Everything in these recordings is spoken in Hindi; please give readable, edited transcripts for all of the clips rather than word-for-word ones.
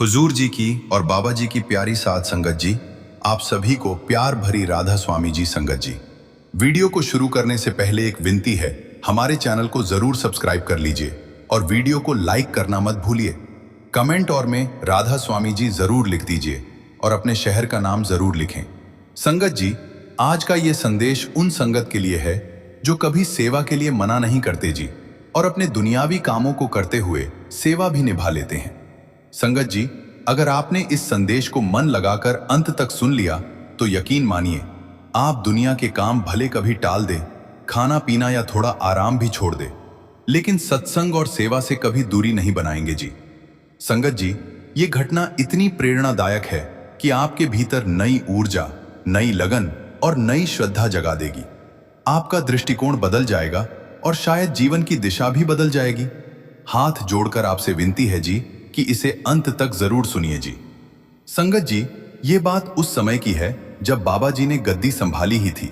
हुजूर जी की और बाबा जी की प्यारी साध संगत जी, आप सभी को प्यार भरी राधा स्वामी जी संगत जी। वीडियो को शुरू करने से पहले एक विनती है, हमारे चैनल को जरूर सब्सक्राइब कर लीजिए और वीडियो को लाइक करना मत भूलिए। कमेंट और में राधा स्वामी जी जरूर लिख दीजिए और अपने शहर का नाम जरूर लिखें। संगत जी, आज का ये संदेश उन संगत के लिए है जो कभी सेवा के लिए मना नहीं करते जी और अपने दुनियावी कामों को करते हुए सेवा भी निभा लेते हैं। संगत जी, अगर आपने इस संदेश को मन लगाकर अंत तक सुन लिया तो यकीन मानिए, आप दुनिया के काम भले कभी टाल दे, खाना पीना या थोड़ा आराम भी छोड़ दे, लेकिन सत्संग और सेवा से कभी दूरी नहीं बनाएंगे जी। संगत जी, ये घटना इतनी प्रेरणादायक है कि आपके भीतर नई ऊर्जा, नई लगन और नई श्रद्धा जगा देगी। आपका दृष्टिकोण बदल जाएगा और शायद जीवन की दिशा भी बदल जाएगी। हाथ जोड़कर आपसे विनती है जी कि इसे अंत तक जरूर सुनिए जी। संगत जी, ये बात उस समय की है जब बाबा जी ने गद्दी संभाली ही थी।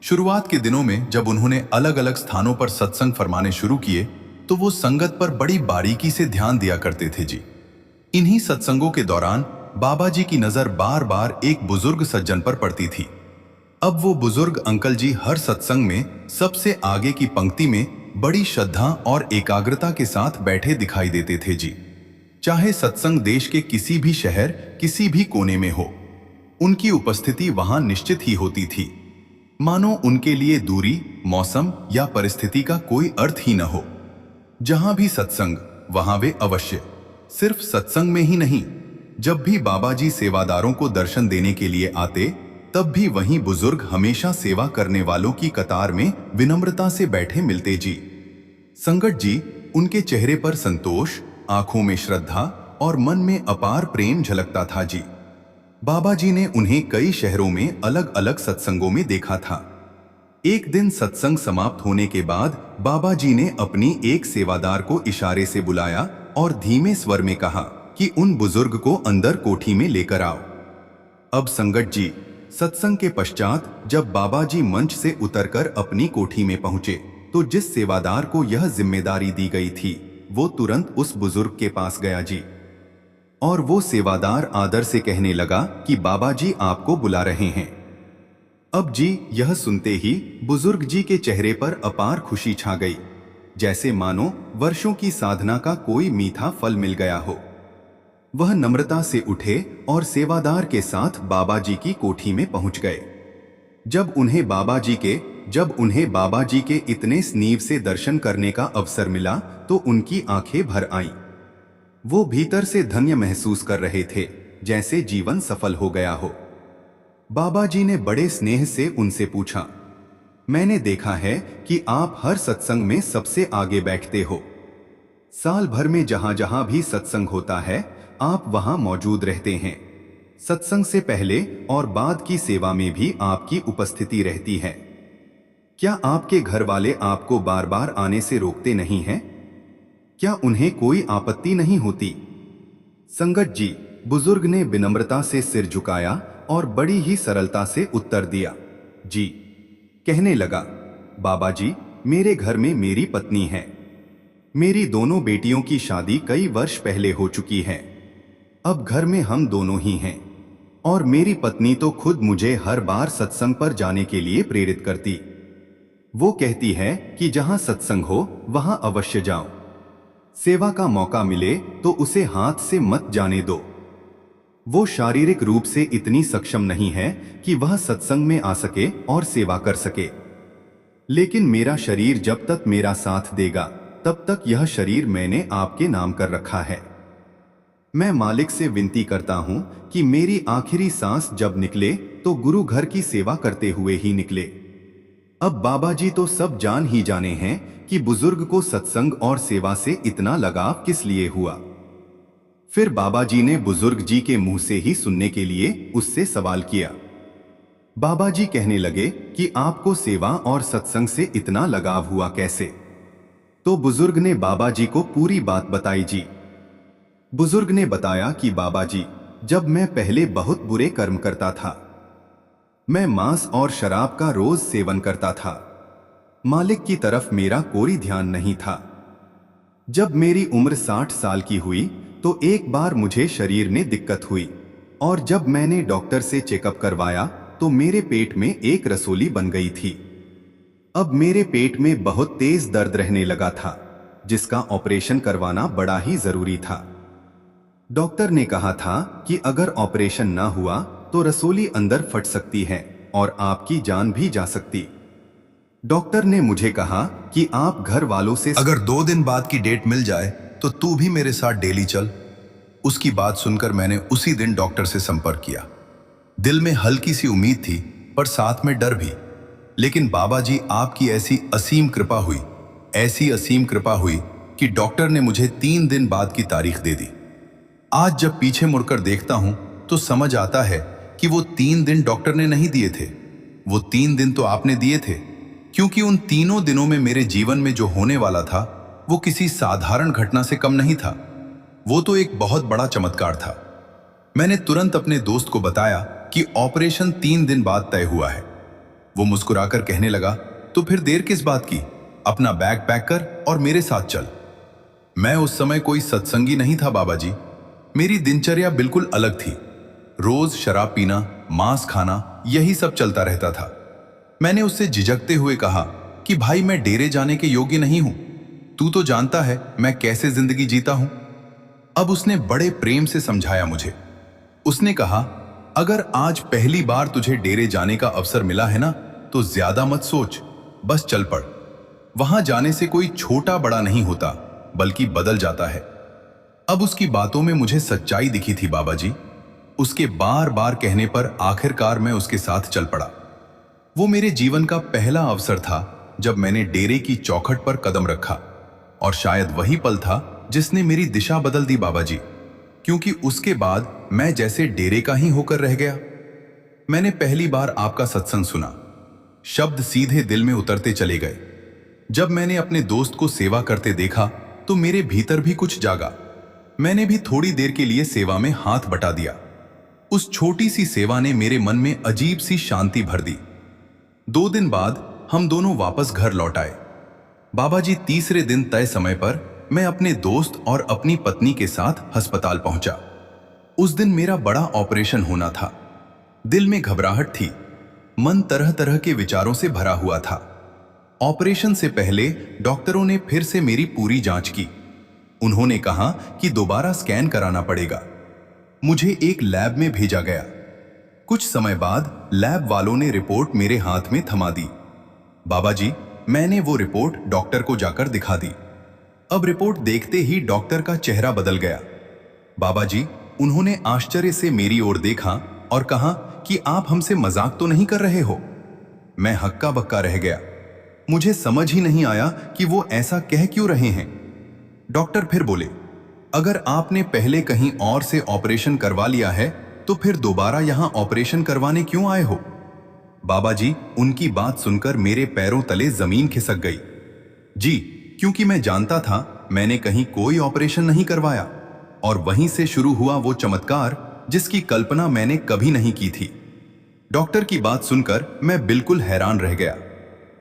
शुरुआत के दिनों में जब उन्होंने अलग अलग स्थानों पर सत्संग फरमाने शुरू किए तो वो संगत पर बड़ी बारीकी से ध्यान दिया करते थे जी। इन्हीं सत्संगों के दौरान बाबा जी की नजर बार बार एक बुजुर्ग सज्जन पर पड़ती थी। अब वो बुजुर्ग अंकल जी हर सत्संग में सबसे आगे की पंक्ति में बड़ी श्रद्धा और एकाग्रता के साथ बैठे दिखाई देते थे जी। चाहे सत्संग देश के किसी भी शहर, किसी भी कोने में हो, उनकी उपस्थिति वहां निश्चित ही होती थी। मानो उनके लिए दूरी, मौसम या परिस्थिति का कोई अर्थ ही न हो। जहां भी सत्संग, वहां वे अवश्य। सिर्फ सत्संग में ही नहीं, जब भी बाबा जी सेवादारों को दर्शन देने के लिए आते, तब भी वहीं बुजुर्ग हमेशा सेवा करने वालों की कतार में विनम्रता से बैठे मिलते जी। संगत जी, उनके चेहरे पर संतोष, आंखों में श्रद्धा और मन में अपार प्रेम झलकता था जी। बाबा जी ने उन्हें कई शहरों में अलग अलग सत्संगों में देखा था। एक दिन सत्संग समाप्त होने के बाद बाबा जी ने अपनी एक सेवादार को इशारे से बुलाया और धीमे स्वर में कहा कि उन बुजुर्ग को अंदर कोठी में लेकर आओ। अब संगत जी, सत्संग के पश्चात जब बाबा जी मंच से उतरकर अपनी कोठी में पहुंचे तो जिस सेवादार को यह जिम्मेदारी दी गई थी वो तुरंत उस बुजुर्ग के पास गया जी। और वो सेवादार आदर से कहने लगा कि बाबा जी आपको बुला रहे हैं। अब जी यह सुनते ही बुजुर्ग जी के चेहरे पर अपार खुशी छा गई, जैसे मानो वर्षों की साधना का कोई मीठा फल मिल गया हो। वह नम्रता से उठे और सेवादार के साथ बाबा जी की कोठी में पहुंच गए। जब उन्हें बाबा जी के इतने स्नेह से दर्शन करने का अवसर मिला तो उनकी आंखें भर आईं। वो भीतर से धन्य महसूस कर रहे थे, जैसे जीवन सफल हो गया हो। बाबा जी ने बड़े स्नेह से उनसे पूछा, मैंने देखा है कि आप हर सत्संग में सबसे आगे बैठते हो। साल भर में जहां जहां भी सत्संग होता है, आप वहां मौजूद रहते हैं। सत्संग से पहले और बाद की सेवा में भी आपकी उपस्थिति रहती है। क्या आपके घर वाले आपको बार बार आने से रोकते नहीं हैं? क्या उन्हें कोई आपत्ति नहीं होती? संगत जी, बुजुर्ग ने विनम्रता से सिर झुकाया और बड़ी ही सरलता से उत्तर दिया, जी। कहने लगा, बाबा जी, मेरे घर में मेरी पत्नी है। मेरी दोनों बेटियों की शादी कई वर्ष पहले हो चुकी है। अब घर में हम दोनों ही हैं और मेरी पत्नी तो खुद मुझे हर बार सत्संग पर जाने के लिए प्रेरित करती। वो कहती है कि जहां सत्संग हो वहां अवश्य जाओ। सेवा का मौका मिले तो उसे हाथ से मत जाने दो। वो शारीरिक रूप से इतनी सक्षम नहीं है कि वह सत्संग में आ सके और सेवा कर सके, लेकिन मेरा शरीर जब तक मेरा साथ देगा तब तक यह शरीर मैंने आपके नाम कर रखा है। मैं मालिक से विनती करता हूं कि मेरी आखिरी सांस जब निकले तो गुरु घर की सेवा करते हुए ही निकले। अब बाबा जी तो सब जान ही जाने हैं कि बुजुर्ग को सत्संग और सेवा से इतना लगाव किस लिए हुआ। फिर बाबा जी ने बुजुर्ग जी के मुंह से ही सुनने के लिए उससे सवाल किया। बाबा जी कहने लगे कि आपको सेवा और सत्संग से इतना लगाव हुआ कैसे? तो बुजुर्ग ने बाबा जी को पूरी बात बताई जी। बुजुर्ग ने बताया कि बाबा जी, जब मैं पहले बहुत बुरे कर्म करता था, मैं मांस और शराब का रोज सेवन करता था। मालिक की तरफ मेरा कोई ध्यान नहीं था। जब मेरी उम्र 60 साल की हुई तो एक बार मुझे शरीर में दिक्कत हुई और जब मैंने डॉक्टर से चेकअप करवाया तो मेरे पेट में एक रसोली बन गई थी। अब मेरे पेट में बहुत तेज दर्द रहने लगा था, जिसका ऑपरेशन करवाना बड़ा ही जरूरी था। डॉक्टर ने कहा था कि अगर ऑपरेशन ना हुआ तो रसोली अंदर फट सकती है और आपकी जान भी जा सकती। डॉक्टर ने मुझे कहा कि आप घर वालों से अगर 2 दिन बाद की डेट मिल जाए तो तू भी मेरे साथ डेली चल। उसकी बात सुनकर मैंने उसी दिन डॉक्टर से संपर्क किया। दिल में हल्की सी उम्मीद थी पर साथ में डर भी। लेकिन बाबा जी आपकी ऐसी असीम कृपा हुई, ऐसी असीम कृपा हुई कि डॉक्टर ने मुझे 3 दिन बाद की तारीख दे दी। आज जब पीछे मुड़कर देखता हूं तो समझ आता है कि वो 3 दिन डॉक्टर ने नहीं दिए थे, वो 3 दिन तो आपने दिए थे, क्योंकि उन तीनों दिनों में मेरे जीवन में जो होने वाला था वो किसी साधारण घटना से कम नहीं था। वो तो एक बहुत बड़ा चमत्कार था। मैंने तुरंत अपने दोस्त को बताया कि ऑपरेशन 3 दिन बाद तय हुआ है। वो मुस्कुराकर कहने लगा, तो फिर देर किस बात की, अपना बैग पैक कर और मेरे साथ चल। मैं उस समय कोई सत्संगी नहीं था बाबा जी। मेरी दिनचर्या बिल्कुल अलग थी। रोज शराब पीना, मांस खाना, यही सब चलता रहता था। मैंने उससे झिझकते हुए कहा कि भाई मैं डेरे जाने के योग्य नहीं हूं, तू तो जानता है मैं कैसे जिंदगी जीता हूं। अब उसने बड़े प्रेम से समझाया मुझे। उसने कहा, अगर आज पहली बार तुझे डेरे जाने का अवसर मिला है ना तो ज्यादा मत सोच, बस चल पड़। वहां जाने से कोई छोटा बड़ा नहीं होता, बल्कि बदल जाता है। अब उसकी बातों में मुझे सच्चाई दिखी थी बाबा जी। उसके बार बार कहने पर आखिरकार मैं उसके साथ चल पड़ा। वो मेरे जीवन का पहला अवसर था जब मैंने डेरे की चौखट पर कदम रखा, और शायद वही पल था जिसने मेरी दिशा बदल दी बाबा जी, क्योंकि उसके बाद मैं जैसे डेरे का ही होकर रह गया। मैंने पहली बार आपका सत्संग सुना, शब्द सीधे दिल में उतरते चले गए। जब मैंने अपने दोस्त को सेवा करते देखा तो मेरे भीतर भी कुछ जागा। मैंने भी थोड़ी देर के लिए सेवा में हाथ बटा दिया। उस छोटी सी सेवा ने मेरे मन में अजीब सी शांति भर दी। 2 दिन बाद हम दोनों वापस घर लौट आए। बाबा जी तीसरे दिन तय समय पर मैं अपने दोस्त और अपनी पत्नी के साथ अस्पताल पहुंचा। उस दिन मेरा बड़ा ऑपरेशन होना था। दिल में घबराहट थी, मन तरह तरह के विचारों से भरा हुआ था। ऑपरेशन से पहले डॉक्टरों ने फिर से मेरी पूरी जांच की। उन्होंने कहा कि दोबारा स्कैन कराना पड़ेगा। मुझे एक लैब में भेजा गया। कुछ समय बाद लैब वालों ने रिपोर्ट मेरे हाथ में थमा दी। बाबा जी, मैंने वो रिपोर्ट डॉक्टर को जाकर दिखा दी। अब रिपोर्ट देखते ही डॉक्टर का चेहरा बदल गया। बाबा जी, उन्होंने आश्चर्य से मेरी ओर देखा और कहा कि आप हमसे मजाक तो नहीं कर रहे हो। मैं हक्का बक्का रह गया। मुझे समझ ही नहीं आया कि वो ऐसा कह क्यों रहे हैं। डॉक्टर फिर बोले, अगर आपने पहले कहीं और से ऑपरेशन करवा लिया है तो फिर दोबारा यहां ऑपरेशन करवाने क्यों आए हो। बाबा जी, उनकी बात सुनकर मेरे पैरों तले जमीन खिसक गई। जी, क्योंकि मैं जानता था मैंने कहीं कोई ऑपरेशन नहीं करवाया, और वहीं से शुरू हुआ वो चमत्कार जिसकी कल्पना मैंने कभी नहीं की थी। डॉक्टर की बात सुनकर मैं बिल्कुल हैरान रह गया।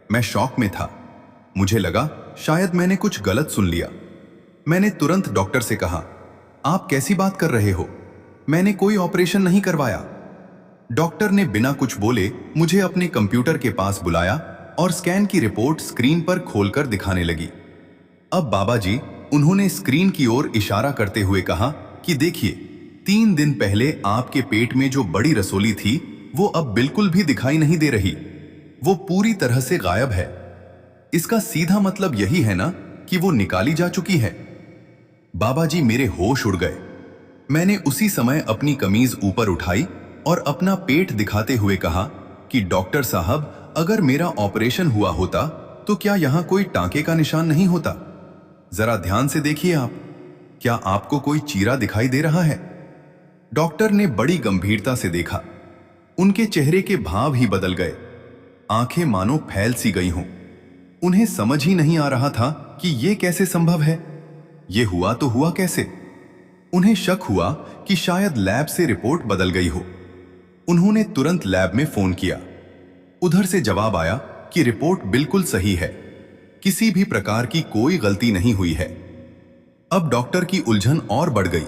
मैं शॉक में था। मुझे लगा शायद मैंने कुछ गलत सुन लिया। मैंने तुरंत डॉक्टर से कहा, आप कैसी बात कर रहे हो, मैंने कोई ऑपरेशन नहीं करवाया। डॉक्टर ने बिना कुछ बोले मुझे अपने कंप्यूटर के पास बुलाया और स्कैन की रिपोर्ट स्क्रीन पर खोलकर दिखाने लगी। अब बाबा जी, उन्होंने स्क्रीन की ओर इशारा करते हुए कहा कि देखिए, 3 दिन पहले आपके पेट में जो बड़ी रसोली थी वो अब बिल्कुल भी दिखाई नहीं दे रही। वो पूरी तरह से गायब है। इसका सीधा मतलब यही है ना कि वो निकाली जा चुकी है। बाबा जी, मेरे होश उड़ गए। मैंने उसी समय अपनी कमीज ऊपर उठाई और अपना पेट दिखाते हुए कहा कि डॉक्टर साहब, अगर मेरा ऑपरेशन हुआ होता तो क्या यहां कोई टांके का निशान नहीं होता। जरा ध्यान से देखिए आप, क्या आपको कोई चीरा दिखाई दे रहा है। डॉक्टर ने बड़ी गंभीरता से देखा। उनके चेहरे के भाव ही बदल गए। आंखें मानो फैल सी गई हों। उन्हें समझ ही नहीं आ रहा था कि यह कैसे संभव है, यह हुआ तो हुआ कैसे। उन्हें शक हुआ कि शायद लैब से रिपोर्ट बदल गई हो। उन्होंने तुरंत लैब में फोन किया। उधर से जवाब आया कि रिपोर्ट बिल्कुल सही है, किसी भी प्रकार की कोई गलती नहीं हुई है। अब डॉक्टर की उलझन और बढ़ गई।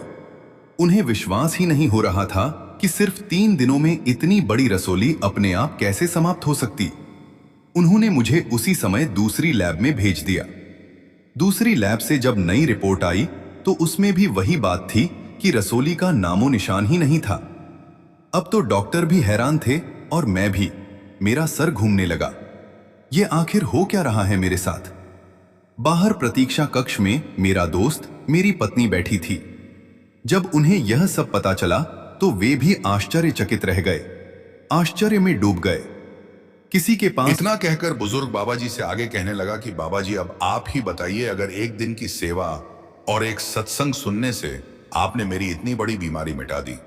उन्हें विश्वास ही नहीं हो रहा था कि सिर्फ 3 दिनों में इतनी बड़ी रसोली अपने आप कैसे समाप्त हो सकती। उन्होंने मुझे उसी समय दूसरी लैब में भेज दिया। दूसरी लैब से जब नई रिपोर्ट आई तो उसमें भी वही बात थी कि रसोली का नामो निशान ही नहीं था। अब तो डॉक्टर भी हैरान थे और मैं भी। मेरा सर घूमने लगा। ये आखिर हो क्या रहा है मेरे साथ? बाहर प्रतीक्षा कक्ष में मेरा दोस्त, मेरी पत्नी बैठी थी। जब उन्हें यह सब पता चला तो वे भी आश्चर्यचकित रह गए, आश्चर्य में डूब गए। किसी के पास इतना कहकर बुजुर्ग बाबा जी से आगे कहने लगा कि बाबा जी, अब आप ही बताइए, अगर एक दिन की सेवा और एक सत्संग सुनने से आपने मेरी इतनी बड़ी बीमारी मिटा दी,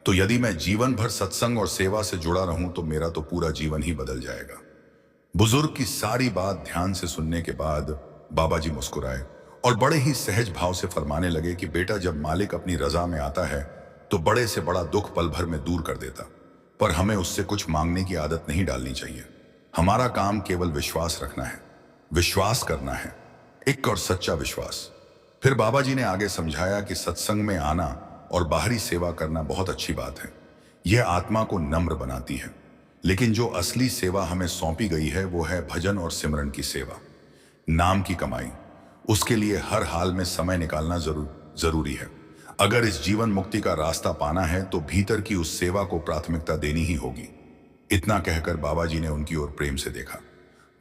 तो यदि मैं जीवन भर सत्संग और सेवा से जुड़ा रहूं तो मेरा तो पूरा जीवन ही बदल जाएगा। बुजुर्ग की सारी बात ध्यान से सुनने के बाद बाबा जी मुस्कुराए और बड़े ही सहज भाव से फरमाने लगे कि बेटा, जब मालिक अपनी रजा में आता है तो बड़े से बड़ा दुख पल भर में दूर कर देता, पर हमें उससे कुछ मांगने की आदत नहीं डालनी चाहिए। हमारा काम केवल विश्वास रखना है, विश्वास करना है, एक और सच्चा विश्वास। फिर बाबा जी ने आगे समझाया कि सत्संग में आना और बाहरी सेवा करना बहुत अच्छी बात है। यह आत्मा को नम्र बनाती है, लेकिन जो असली सेवा हमें सौंपी गई है वो है भजन और सिमरन की सेवा, नाम की कमाई। उसके लिए हर हाल में समय निकालना जरूरी है। अगर इस जीवन मुक्ति का रास्ता पाना है तो भीतर की उस सेवा को प्राथमिकता देनी ही होगी। इतना कहकर बाबा जी ने उनकी ओर प्रेम से देखा।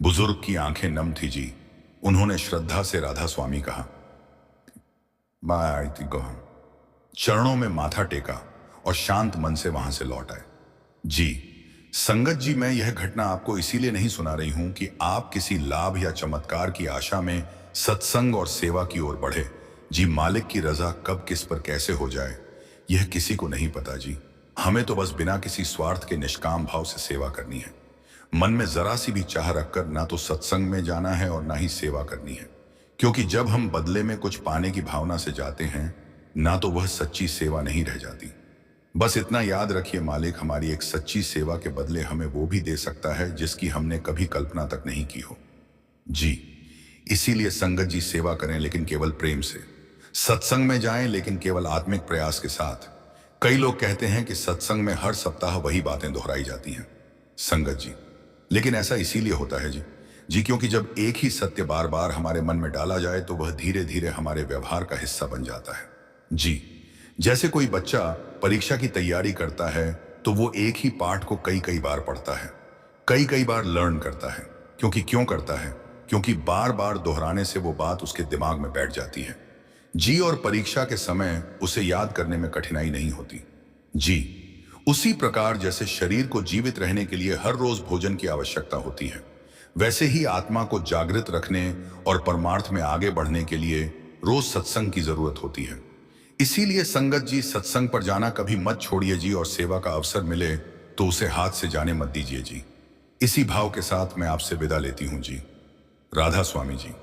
बुजुर्ग की आंखें नम थी जी। उन्होंने श्रद्धा से राधा स्वामी कहा, चरणों में माथा टेका और शांत मन से वहां से लौट आए। जी संगत जी, मैं यह घटना आपको इसीलिए नहीं सुना रही हूं कि आप किसी लाभ या चमत्कार की आशा में सत्संग और सेवा की ओर बढ़े। जी, मालिक की रजा कब किस पर कैसे हो जाए यह किसी को नहीं पता जी। हमें तो बस बिना किसी स्वार्थ के निष्काम भाव से सेवा करनी है। मन में जरा सी भी चाह रखकर ना तो सत्संग में जाना है और ना ही सेवा करनी है, क्योंकि जब हम बदले में कुछ पाने की भावना से जाते हैं ना तो वह सच्ची सेवा नहीं रह जाती। बस इतना याद रखिए, मालिक हमारी एक सच्ची सेवा के बदले हमें वो भी दे सकता है जिसकी हमने कभी कल्पना तक नहीं की हो। जी, इसीलिए संगत जी, सेवा करें लेकिन केवल प्रेम से। सत्संग में जाएं लेकिन केवल आत्मिक प्रयास के साथ। कई लोग कहते हैं कि सत्संग में हर सप्ताह वही बातें दोहराई जाती हैं संगत जी, लेकिन ऐसा इसीलिए होता है जी क्योंकि जब एक ही सत्य बार बार हमारे मन में डाला जाए तो वह धीरे धीरे हमारे व्यवहार का हिस्सा बन जाता है। जी, जैसे कोई बच्चा परीक्षा की तैयारी करता है तो वो एक ही पाठ को कई कई बार पढ़ता है, कई कई बार लर्न करता है। क्यों करता है? क्योंकि बार बार दोहराने से वो बात उसके दिमाग में बैठ जाती है। जी, और परीक्षा के समय उसे याद करने में कठिनाई नहीं होती। जी, उसी प्रकार जैसे शरीर को जीवित रहने के लिए हर रोज भोजन की आवश्यकता होती है, वैसे ही आत्मा को जागृत रखने और परमार्थ में आगे बढ़ने के लिए रोज सत्संग की जरूरत होती है। इसीलिए संगत जी, सत्संग पर जाना कभी मत छोड़िए जी, और सेवा का अवसर मिले तो उसे हाथ से जाने मत दीजिए जी। इसी भाव के साथ मैं आपसे विदा लेती हूं जी। राधा स्वामी जी।